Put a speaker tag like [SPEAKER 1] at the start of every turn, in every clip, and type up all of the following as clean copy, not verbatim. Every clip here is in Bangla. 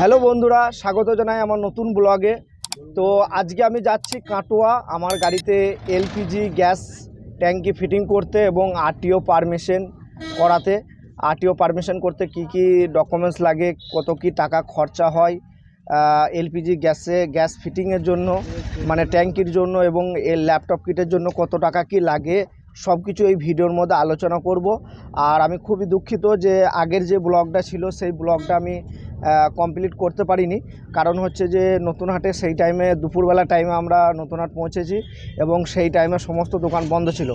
[SPEAKER 1] হ্যালো বন্ধুরা, স্বাগত জানাই আমার নতুন ব্লগে। তো আজকে আমি যাচ্ছি কাটোয়া আমার গাড়িতে এলপিজি গ্যাস ট্যাঙ্কি ফিটিং করতে এবং আরটিও পারমিশন করাতে। আরটিও পারমিশন করতে কি কি ডকুমেন্টস লাগে, কত কি টাকা খরচা হয় এলপিজি গ্যাস ফিটিংয়ের জন্য, মানে ট্যাঙ্কির জন্য, এবং এই ল্যাপটপ কিটের জন্য কত টাকা কি লাগে, সব কিছু এই ভিডিওর মধ্যে আলোচনা করব। আর আমি খুবই দুঃখিত যে আগের যে ব্লগটা ছিল সেই ব্লগটা আমি কমপ্লিট করতে পারিনি। কারণ হচ্ছে যে নতুন হাটে সেই টাইমে দুপুরবেলা টাইমে আমরা নতুন হাট পৌঁছেছি এবং সেই টাইমে সমস্ত দোকান বন্ধ ছিল।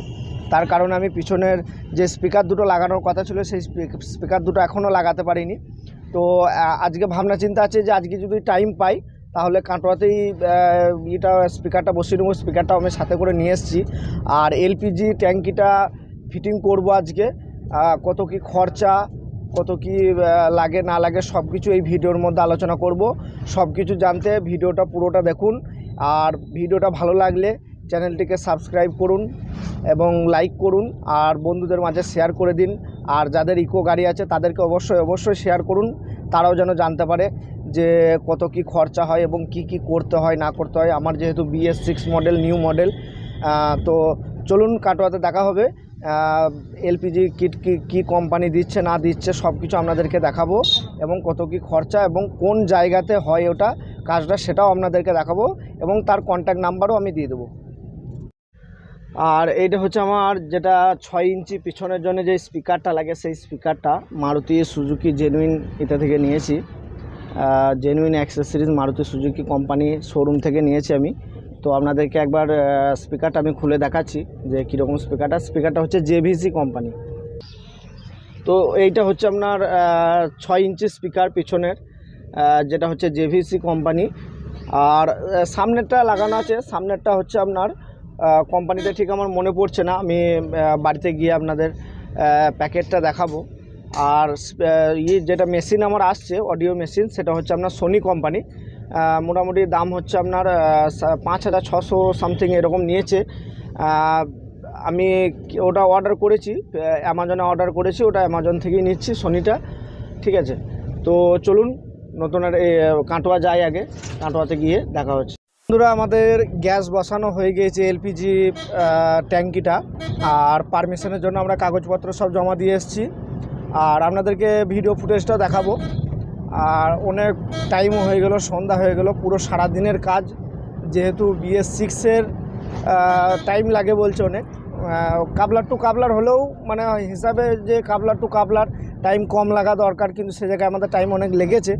[SPEAKER 1] তার কারণে আমি পিছনের যে স্পিকার দুটো লাগানোর কথা ছিল সেই স্পিকার দুটো এখনও লাগাতে পারিনি। তো আজকে ভাবনা চিন্তা আছে যে আজকে যদি টাইম পাই তাহলে কাটোয়াতেই স্পিকারটা বসিয়ে নেবো। স্পিকারটাও আমি সাথে করে নিয়ে এসেছি। আর এলপিজি ট্যাঙ্কিটা ফিটিং করব আজকে। কত কি খরচা, কত কি লাগে না লাগে সব কিছু এই ভিডিওর মধ্যে আলোচনা করব। সব কিছু জানতে ভিডিওটা পুরোটা দেখুন। আর ভিডিওটা ভালো লাগলে চ্যানেলটিকে সাবস্ক্রাইব করুন এবং লাইক করুন, আর বন্ধুদের মাঝে শেয়ার করে দিন। আর যাদের ইকো গাড়ি আছে তাদেরকে অবশ্যই শেয়ার করুন, তারাও যেন জানতে পারে যে কত কি খরচা হয় এবং কি কি করতে হয় না করতে হয়। আমার যেহেতু BS6 মডেল, নিউ মডেল। তো চলুন কাটোয়াতে দেখা হবে। এলপিজি কিট কি কোম্পানি দিচ্ছে না দিচ্ছে সব কিছু আপনাদেরকে দেখাবো, এবং কত কি খরচা এবং কোন জায়গাতে হয় ওটা কাজটা সেটাও আপনাদেরকে দেখাবো, এবং তার কন্ট্যাক্ট নাম্বারও আমি দিয়ে দেবো। আর এইটা হচ্ছে আমার যেটা 6 ইঞ্চি পিছনের জন্য যে স্পিকারটা লাগে, সেই স্পিকারটা মারুতি সুজুকি জেনুইন এটা থেকে নিয়েছি। Genuine accessories Maruti Suzuki company showroom থেকে নিয়েছি আমি। তো আপনাদেরকে একবার স্পিকারটা আমি খুলে দেখাচ্ছি যে কীরকম স্পিকারটা হচ্ছে JVC কোম্পানি। তো এইটা হচ্ছে আপনার 6 ইঞ্চি স্পিকার পিছনের, যেটা হচ্ছে JVC কোম্পানি। আর সামনেরটা লাগানো আছে, সামনেরটা হচ্ছে আপনার কোম্পানিটা ঠিক আমার মনে পড়ছে না, আমি বাড়িতে গিয়ে আপনাদের প্যাকেটটা দেখাবো। আর যেটা মেশিন আমার আসছে অডিও মেশিন, সেটা হচ্ছে আপনার সোনি কোম্পানি। মোটামুটি দাম হচ্ছে আপনার 5600 সামথিং এরকম নিয়েছে। আমি ওটা অর্ডার করেছি, অ্যামাজনে অর্ডার করেছি, ওটা অ্যামাজন থেকেই নিচ্ছি সোনিটা। ঠিক আছে, তো চলুন নতুন কাটোয়া যাই, আগে কাটোয়াতে গিয়ে দেখা হচ্ছে। বন্ধুরা, আমাদের গ্যাস বসানো হয়ে গিয়েছে এলপিজি ট্যাঙ্কিটা, আর পারমিশনের জন্য আমরা কাগজপত্র সব জমা দিয়ে এসেছি। আর আপনাদেরকে ভিডিও ফুটেজটাও দেখাবো। আর অনেক টাইমও হয়ে গেল, সন্ধ্যা হয়ে গেল, পুরো সারাদিনের কাজ। যেহেতু BS6-এর টাইম লাগে বলছে অনেক, কাবলার টু কাবলার হলেও মানে হিসাবে যে কাবলার টু কাবলার টাইম কম লাগা দরকার, কিন্তু সে জায়গায় আমাদের টাইম অনেক লেগেছে,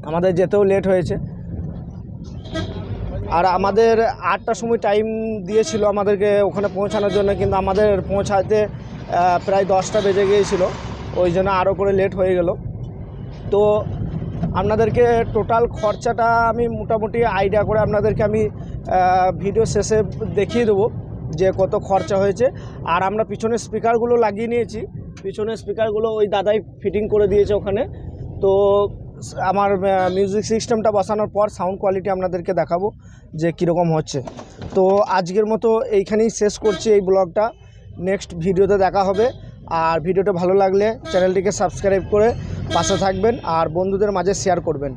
[SPEAKER 1] আমাদের যেতেও লেট হয়েছে। আর আমাদের 8টার সময় টাইম দিয়েছিল আমাদেরকে ওখানে পৌঁছানোর জন্য, কিন্তু আমাদের পৌঁছাতে প্রায় 10টা বেজে গিয়েছিল, ওই জন্য আরও করে লেট হয়ে গেল। তো আপনাদেরকে টোটাল খরচাটা আমি মোটামুটি আইডিয়া করে আপনাদেরকে আমি ভিডিও শেষে দেখিয়ে দেবো যে কত খরচা হয়েছে। আর আমরা পিছনের স্পিকারগুলো লাগিয়ে নিয়েছি, পিছনের স্পিকারগুলো ওই দাদাই ফিটিং করে দিয়েছে ওখানে। তো আমার মিউজিক সিস্টেমটা বসানোর পর সাউন্ড কোয়ালিটি আপনাদেরকে দেখাবো যে কীরকম হচ্ছে। তো আজকের মতো এইখানেই শেষ করছি এই ব্লগটা, নেক্সট ভিডিওতে দেখা হবে। আর ভিডিওটা ভালো লাগলে চ্যানেলটিকে সাবস্ক্রাইব করে পাশে থাকবেন আর বন্ধুদের মাঝে শেয়ার করবেন।